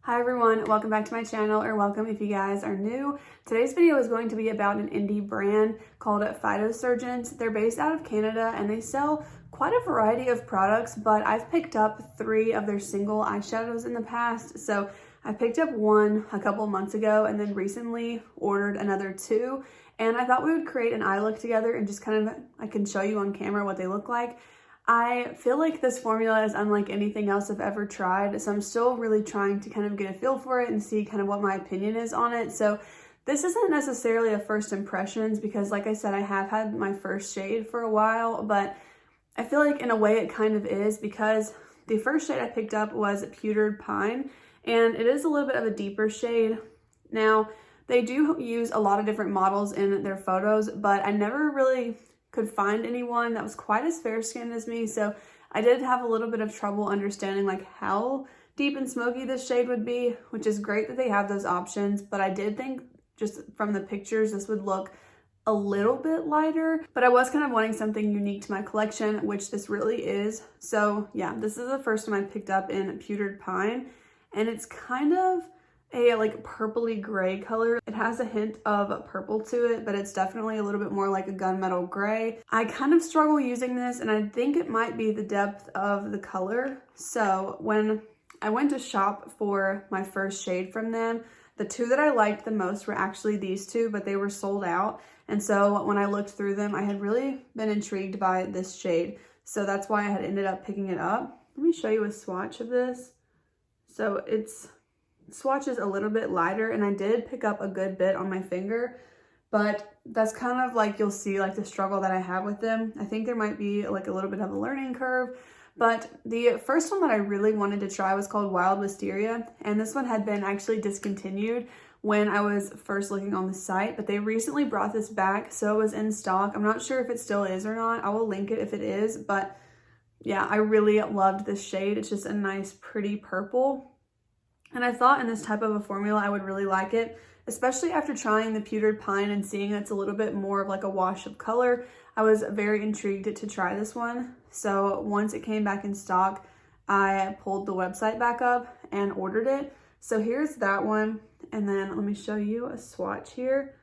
Hi everyone, welcome back to my channel, or welcome if you guys are new. Today's video is going to be about an indie brand called PHYTOSURGENCE. They're based out of Canada and they sell quite a variety of products, but I've picked up 3 of their single eyeshadows in the past. So I picked up one a couple months ago and then recently ordered another 2. And I thought we would create an eye look together and just kind of, I can show you on camera what they look like. I feel like this formula is unlike anything else I've ever tried, so I'm still really trying to kind of get a feel for it and see kind of what my opinion is on it. So this isn't necessarily a first impressions because, like I said, I have had my first shade for a while, but I feel like in a way it kind of is because the first shade I picked up was Pewtered Pine, and it is a little bit of a deeper shade. Now, they do use a lot of different models in their photos, but I never really could find anyone that was quite as fair skinned as me, so I did have a little bit of trouble understanding like how deep and smoky this shade would be, which is great that they have those options, but I did think just from the pictures this would look a little bit lighter, but I was kind of wanting something unique to my collection, which this really is. So yeah, this is the first one I picked up in Pewtered Pine, and it's kind of a like purpley gray color. It has a hint of purple to it, but it's definitely a little bit more like a gunmetal gray. I kind of struggle using this, and I think it might be the depth of the color. So when I went to shop for my first shade from them, the 2 that I liked the most were actually these 2, but they were sold out. And so when I looked through them, I had really been intrigued by this shade. So that's why I had ended up picking it up. Let me show you a swatch of this. So it's swatch is a little bit lighter, and I did pick up a good bit on my finger, but that's kind of like, you'll see like the struggle that I have with them. I think there might be like a little bit of a learning curve, but the first one that I really wanted to try was called Wild Wisteria, and this one had been actually discontinued when I was first looking on the site, but they recently brought this back, so it was in stock. I'm not sure if it still is or not. I will link it if it is, but yeah, I really loved this shade. It's just a nice pretty purple. And I thought in this type of a formula I would really like it, especially after trying the Pewtered Pine and seeing it's a little bit more of like a wash of color. I was very intrigued to try this one. So once it came back in stock, I pulled the website back up and ordered it. So here's that one. And then let me show you a swatch here.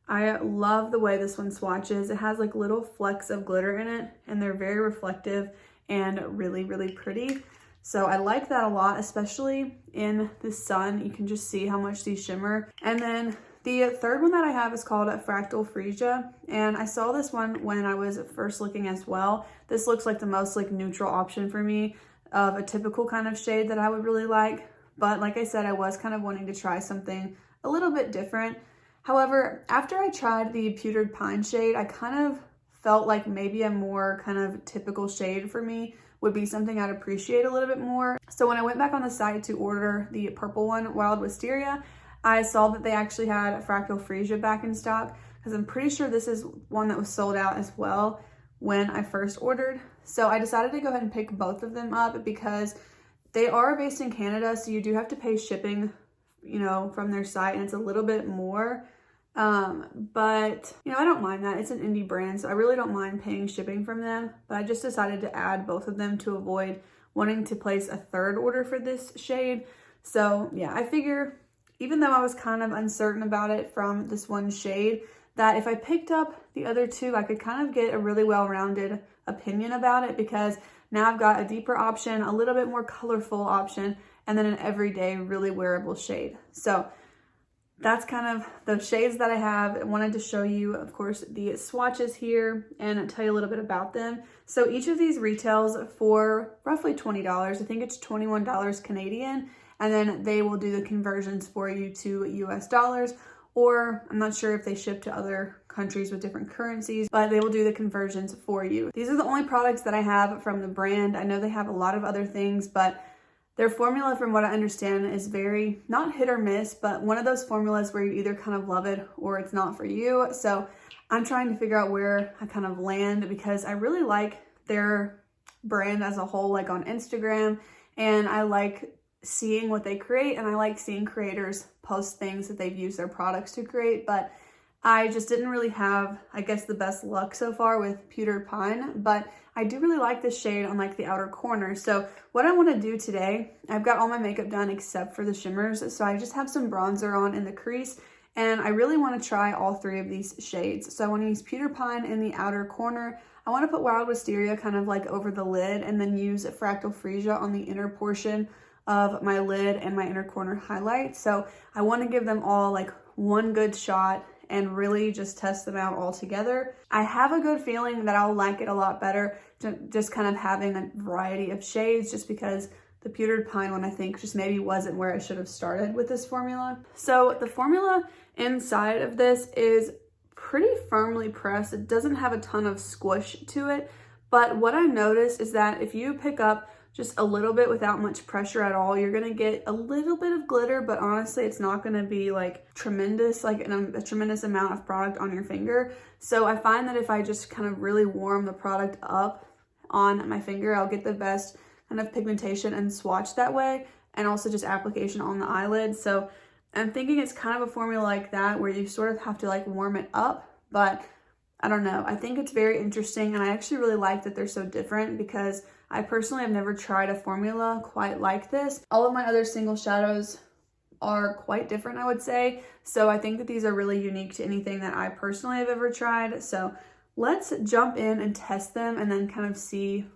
I love the way this one swatches. It has like little flecks of glitter in it, and they're very reflective and really, really pretty. So I like that a lot, especially in the sun. You can just see how much these shimmer. And then the third one that I have is called Fractal Freesia. And I saw this one when I was first looking as well. This looks like the most like neutral option for me of a typical kind of shade that I would really like. But like I said, I was kind of wanting to try something a little bit different. However, after I tried the Pewtered Pine shade, I kind of felt like maybe a more kind of typical shade for me would be something I'd appreciate a little bit more. So when I went back on the site to order the purple one, Wild Wisteria, I saw that they actually had Fractal Freesia back in stock, because I'm pretty sure this is one that was sold out as well when I first ordered. So I decided to go ahead and pick both of them up because they are based in Canada, so you do have to pay shipping, you know, from their site, and it's a little bit more. But you know, I don't mind that. It's an indie brand, so I really don't mind paying shipping from them, but I just decided to add both of them to avoid wanting to place a third order for this shade. So yeah, I figure even though I was kind of uncertain about it from this one shade, that if I picked up the other 2, I could kind of get a really well-rounded opinion about it, because now I've got a deeper option, a little bit more colorful option, and then an everyday really wearable shade. So that's kind of the shades that I have. I wanted to show you, of course, the swatches here and tell you a little bit about them. So each of these retails for roughly $20. I think it's $21 Canadian, and then they will do the conversions for you to US dollars, or I'm not sure if they ship to other countries with different currencies, but they will do the conversions for you. These are the only products that I have from the brand. I know they have a lot of other things, but their formula, from what I understand, is very, not hit or miss, but one of those formulas where you either kind of love it or it's not for you. So I'm trying to figure out where I kind of land, because I really like their brand as a whole, like on Instagram, and I like seeing what they create, and I like seeing creators post things that they've used their products to create. But I just didn't really have, I guess, the best luck so far with Pewtered Pine, but I do really like this shade on like the outer corner. So what I want to do today, I've got all my makeup done except for the shimmers. So I just have some bronzer on in the crease, and I really want to try all three of these shades. So I want to use Pewtered Pine in the outer corner. I want to put Wild Wisteria kind of like over the lid, and then use Fractal Freesia on the inner portion of my lid and my inner corner highlight. So I want to give them all like one good shot and really just test them out all together. I have a good feeling that I'll like it a lot better just kind of having a variety of shades, just because the Pewtered Pine one I think just maybe wasn't where I should have started with this formula. So the formula inside of this is pretty firmly pressed. It doesn't have a ton of squish to it, but what I noticed is that if you pick up just a little bit without much pressure at all, you're gonna get a little bit of glitter, but honestly, it's not gonna be like tremendous, like a tremendous amount of product on your finger. So I find that if I just kind of really warm the product up on my finger, I'll get the best kind of pigmentation and swatch that way, and also just application on the eyelid. So I'm thinking it's kind of a formula like that where you sort of have to like warm it up, but I don't know. I think it's very interesting, and I actually really like that they're so different, because I personally have never tried a formula quite like this. All of my other single shadows are quite different, I would say. So I think that these are really unique to anything that I personally have ever tried. So let's jump in and test them and then kind of see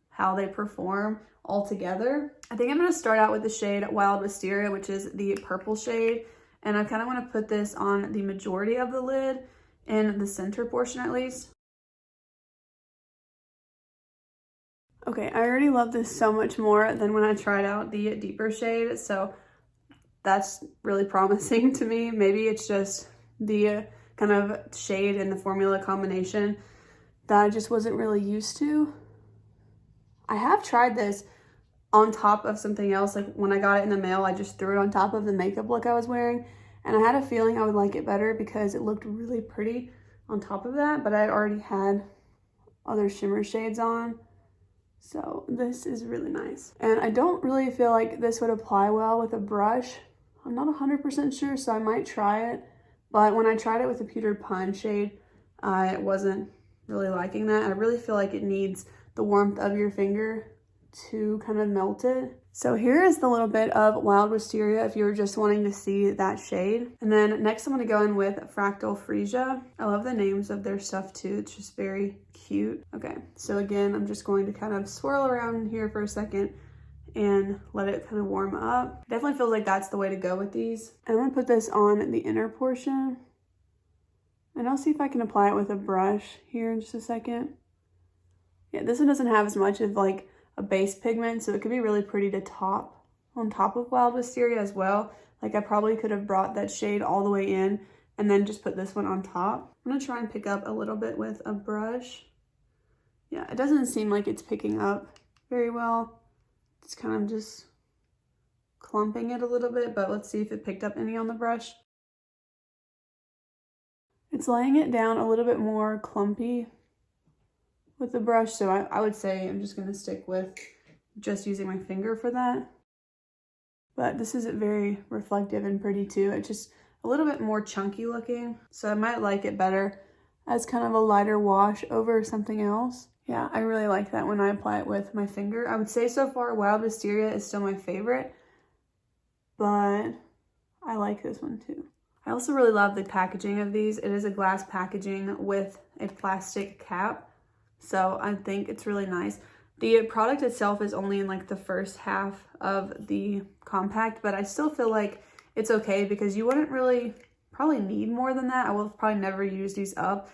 how they perform all together. I think I'm gonna start out with the shade Wild Wisteria, which is the purple shade. And I kind of want to put this on the majority of the lid, in the center portion at least. Okay, I already love this so much more than when I tried out the deeper shade, so that's really promising to me. Maybe it's just the kind of shade and the formula combination that I just wasn't really used to. I have tried this on top of something else, like when I got it in the mail, I just threw it on top of the makeup look I was wearing, and I had a feeling I would like it better because it looked really pretty on top of that, but I had already had other shimmer shades on. So this is really nice. And I don't really feel like this would apply well with a brush. I'm not 100% sure, so I might try it. But when I tried it with the Pewtered Pine shade, I wasn't really liking that. I really feel like it needs the warmth of your finger to kind of melt it. So here is the little bit of Wild Wisteria if you were just wanting to see that shade. And then next I'm going to go in with Fractal Freesia. I love the names of their stuff too. It's just very cute. Okay, so again, I'm just going to kind of swirl around here for a second and let it kind of warm up. Definitely feels like that's the way to go with these. And I'm going to put this on the inner portion. And I'll see if I can apply it with a brush here in just a second. Yeah, this one doesn't have as much of like a base pigment, so it could be really pretty to top on top of Wild Wisteria as well. Like I probably could have brought that shade all the way in and then just put this one on top. I'm gonna try and pick up a little bit with a brush. Yeah, it doesn't seem like it's picking up very well. It's kind of just clumping it a little bit, but let's see if it picked up any on the brush. It's laying it down a little bit more clumpy with the brush, so I would say I'm just gonna stick with just using my finger for that. But this is very reflective and pretty too. It's just a little bit more chunky looking, so I might like it better as kind of a lighter wash over something else. Yeah, I really like that when I apply it with my finger. I would say so far Wild Wisteria is still my favorite, but I like this one too. I also really love the packaging of these. It is a glass packaging with a plastic cap, so I think it's really nice. The product itself is only in like the first half of the compact, but I still feel like it's okay because you wouldn't really probably need more than that. I will probably never use these up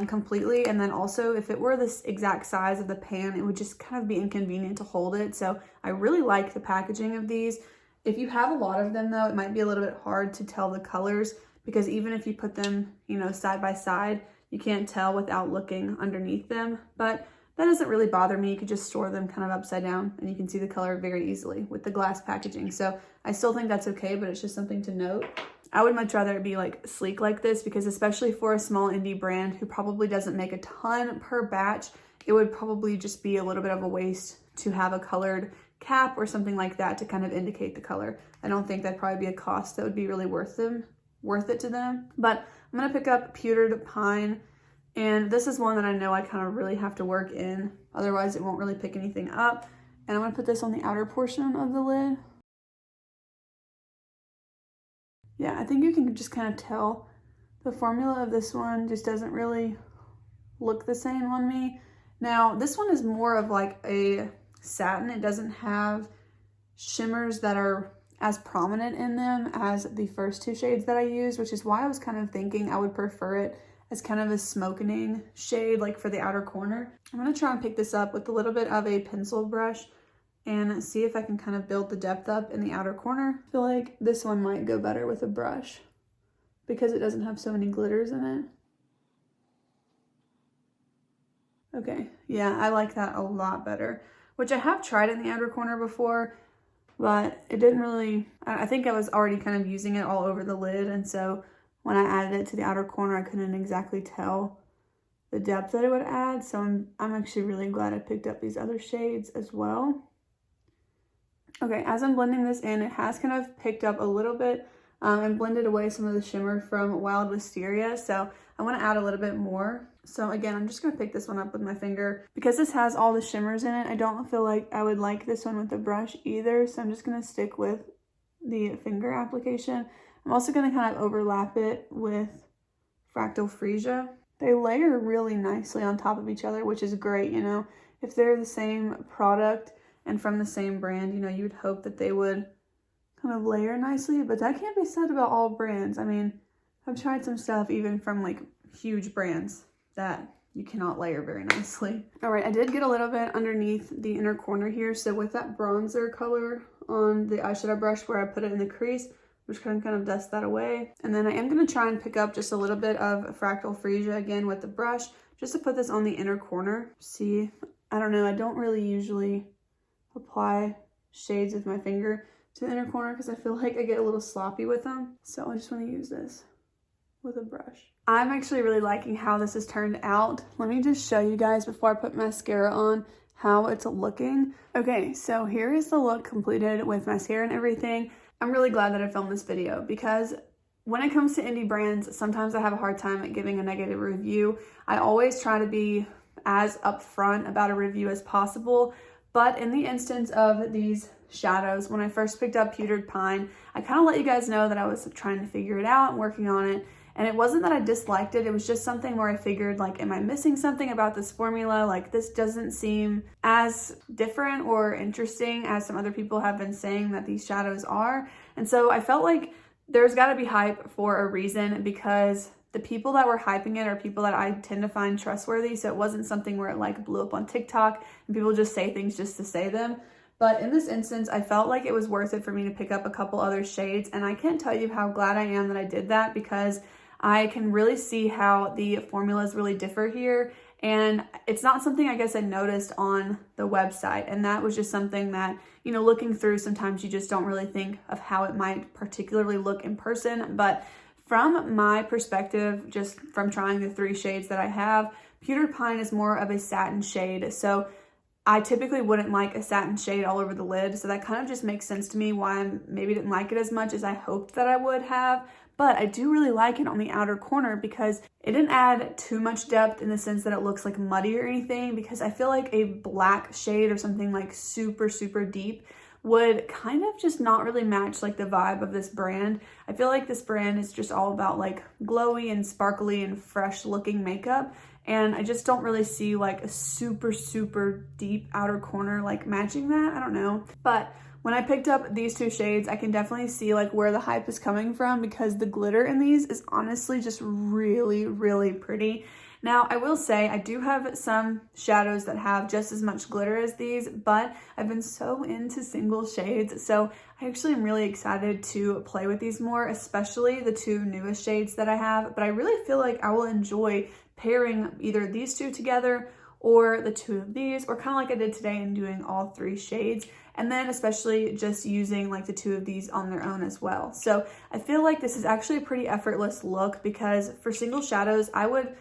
completely. And then also if it were this exact size of the pan, it would just kind of be inconvenient to hold it. So I really like the packaging of these. If you have a lot of them though, it might be a little bit hard to tell the colors because even if you put them, you know, side by side, you can't tell without looking underneath them. But that doesn't really bother me. You could just store them kind of upside down and you can see the color very easily with the glass packaging. So I still think that's okay, but it's just something to note. I would much rather it be like sleek like this because especially for a small indie brand who probably doesn't make a ton per batch, it would probably just be a little bit of a waste to have a colored cap or something like that to kind of indicate the color. I don't think that'd probably be a cost that would be really worth them worth it to them. But I'm gonna pick up Pewtered Pine, and this is one that I know I kind of really have to work in, otherwise it won't really pick anything up. And I'm gonna put this on the outer portion of the lid. Yeah, I think you can just kind of tell the formula of this one just doesn't really look the same on me. Now, this one is more of like a satin. It doesn't have shimmers that are as prominent in them as the first two shades that I used, which is why I was kind of thinking I would prefer it as kind of a smokening shade, like for the outer corner. I'm gonna try and pick this up with a little bit of a pencil brush and see if I can kind of build the depth up in the outer corner. I feel like this one might go better with a brush because it doesn't have so many glitters in it. Okay, yeah, I like that a lot better, which I have tried in the outer corner before, but it didn't really, I think I was already kind of using it all over the lid, and so when I added it to the outer corner, I couldn't exactly tell the depth that it would add, so I'm actually really glad I picked up these other shades as well. Okay, as I'm blending this in, it has kind of picked up a little bit and blended away some of the shimmer from Wild Wisteria, so I want to add a little bit more. So again, I'm just going to pick this one up with my finger. Because this has all the shimmers in it, I don't feel like I would like this one with the brush either, so I'm just going to stick with the finger application. I'm also going to kind of overlap it with Fractal Freesia. They layer really nicely on top of each other, which is great, you know. If they're the same product and from the same brand, you know, you would hope that they would kind of layer nicely, but that can't be said about all brands. I mean, I've tried some stuff even from like huge brands that you cannot layer very nicely. All right, I did get a little bit underneath the inner corner here, so with that bronzer color on the eyeshadow brush where I put it in the crease, I'm just gonna kind of dust that away. And then I am gonna try and pick up just a little bit of Fractal Freesia again with the brush, just to put this on the inner corner. See, I don't know, I don't really usually apply shades with my finger to the inner corner because I feel like I get a little sloppy with them. So I just want to use this with a brush. I'm actually really liking how this has turned out. Let me just show you guys before I put mascara on how it's looking. Okay, so here is the look completed with mascara and everything. I'm really glad that I filmed this video because when it comes to indie brands, sometimes I have a hard time at giving a negative review. I always try to be as upfront about a review as possible, but in the instance of these shadows, when I first picked up Pewtered Pine, I kind of let you guys know that I was trying to figure it out and working on it. And it wasn't that I disliked it, it was just something where I figured, like, am I missing something about this formula? Like, this doesn't seem as different or interesting as some other people have been saying that these shadows are. And so I felt like there's got to be hype for a reason, because the people that were hyping it are people that I tend to find trustworthy. So it wasn't something where it like blew up on TikTok and people just say things just to say them. But in this instance, I felt like it was worth it for me to pick up a couple other shades. And I can't tell you how glad I am that I did that, because I can really see how the formulas really differ here. And it's not something I guess I noticed on the website. And that was just something that, you know, looking through, sometimes you just don't really think of how it might particularly look in person. But from my perspective, just from trying the 3 shades that I have, Pewtered Pine is more of a satin shade. So I typically wouldn't like a satin shade all over the lid. So that kind of just makes sense to me why I maybe didn't like it as much as I hoped that I would have. But I do really like it on the outer corner because it didn't add too much depth in the sense that it looks like muddy or anything, because I feel like a black shade or something like super, super deep would kind of just not really match like the vibe of this brand. I feel like this brand is just all about like glowy and sparkly and fresh looking makeup. And I just don't really see like a super, super deep outer corner like matching that. I don't know. But when I picked up these 2 shades, I can definitely see like where the hype is coming from, because the glitter in these is honestly just really, really pretty. Now, I will say I do have some shadows that have just as much glitter as these, but I've been so into single shades, so I actually am really excited to play with these more, especially the 2 newest shades that I have. But I really feel like I will enjoy pairing either these 2 together or the 2 of these, or kind of like I did today and doing all 3 shades. And then especially just using like the 2 of these on their own as well. So I feel like this is actually a pretty effortless look, because for single shadows, I would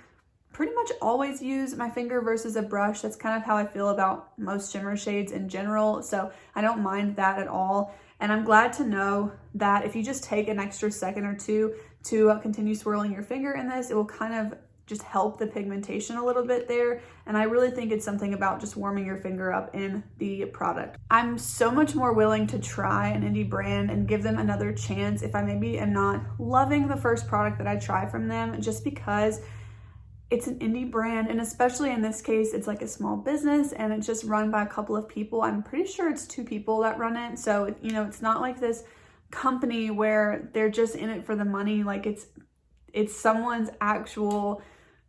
pretty much always use my finger versus a brush. That's kind of how I feel about most shimmer shades in general. So I don't mind that at all. And I'm glad to know that if you just take an extra second or two to continue swirling your finger in this, it will kind of just help the pigmentation a little bit there. And I really think it's something about just warming your finger up in the product. I'm so much more willing to try an indie brand and give them another chance if I maybe am not loving the first product that I try from them, just because it's an indie brand, and especially in this case, it's like a small business and it's just run by a couple of people. I'm pretty sure it's 2 people that run it. So, you know, it's not like this company where they're just in it for the money. Like it's someone's actual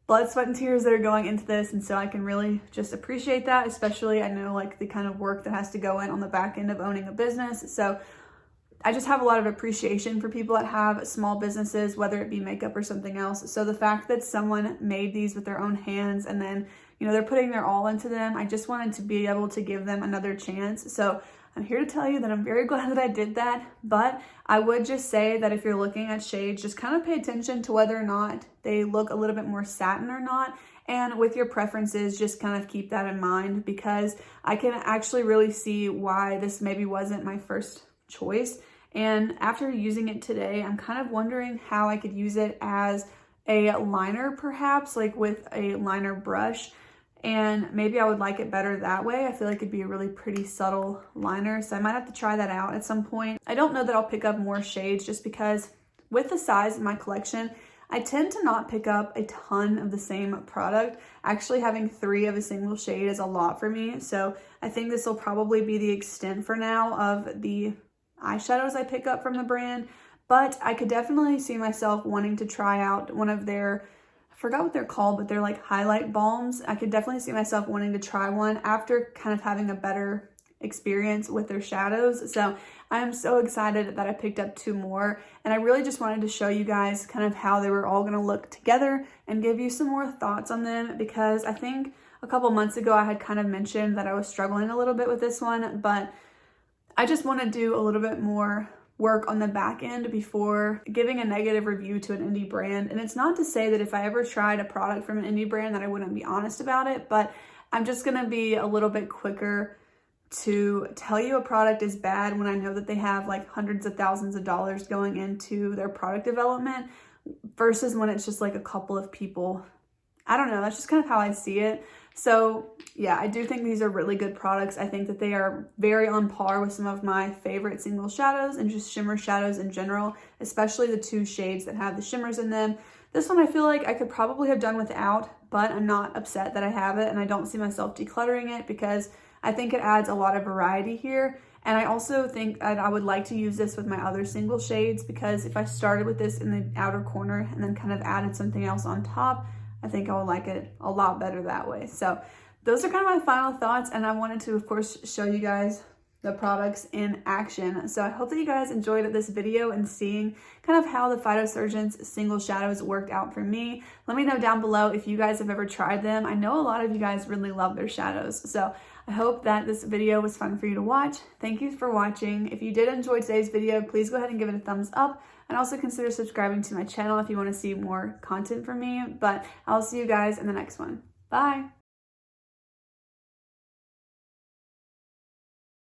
blood, sweat, and tears that are going into this. And so I can really just appreciate that, especially I know like the kind of work that has to go in on the back end of owning a business. So I just have a lot of appreciation for people that have small businesses, whether it be makeup or something else. So the fact that someone made these with their own hands and then, you know, they're putting their all into them, I just wanted to be able to give them another chance. So I'm here to tell you that I'm very glad that I did that, but I would just say that if you're looking at shades, just kind of pay attention to whether or not they look a little bit more satin or not. And with your preferences, just kind of keep that in mind, because I can actually really see why this maybe wasn't my first choice. And after using it today, I'm kind of wondering how I could use it as a liner, perhaps like with a liner brush. And maybe I would like it better that way. I feel like it'd be a really pretty subtle liner. So I might have to try that out at some point. I don't know that I'll pick up more shades, just because with the size of my collection, I tend to not pick up a ton of the same product. Actually, having 3 of a single shade is a lot for me. So I think this will probably be the extent for now of the eyeshadows I pick up from the brand. But I could definitely see myself wanting to try out one of their, I forgot what they're called, but they're like highlight balms. I could definitely see myself wanting to try one after kind of having a better experience with their shadows. So I'm so excited that I picked up 2 more, and I really just wanted to show you guys kind of how they were all going to look together and give you some more thoughts on them, because I think a couple months ago I had kind of mentioned that I was struggling a little bit with this one, but I just want to do a little bit more work on the back end before giving a negative review to an indie brand. And it's not to say that if I ever tried a product from an indie brand that I wouldn't be honest about it, but I'm just going to be a little bit quicker to tell you a product is bad when I know that they have like hundreds of thousands of dollars going into their product development, versus when it's just like a couple of people. I don't know, that's just kind of how I see it. So yeah, I do think these are really good products. I think that they are very on par with some of my favorite single shadows and just shimmer shadows in general, especially the 2 shades that have the shimmers in them. This one I feel like I could probably have done without, but I'm not upset that I have it, and I don't see myself decluttering it because I think it adds a lot of variety here. And I also think that I would like to use this with my other single shades, because if I started with this in the outer corner and then kind of added something else on top, I think I would like it a lot better that way. So those are kind of my final thoughts, and I wanted to, of course, show you guys the products in action. So I hope that you guys enjoyed this video and seeing kind of how the PHYTOSURGENCE single shadows worked out for me. Let me know down below if you guys have ever tried them. I know a lot of you guys really love their shadows. So I hope that this video was fun for you to watch. Thank you for watching. If you did enjoy today's video, please go ahead and give it a thumbs up, and also consider subscribing to my channel if you want to see more content from me. But I'll see you guys in the next one. Bye.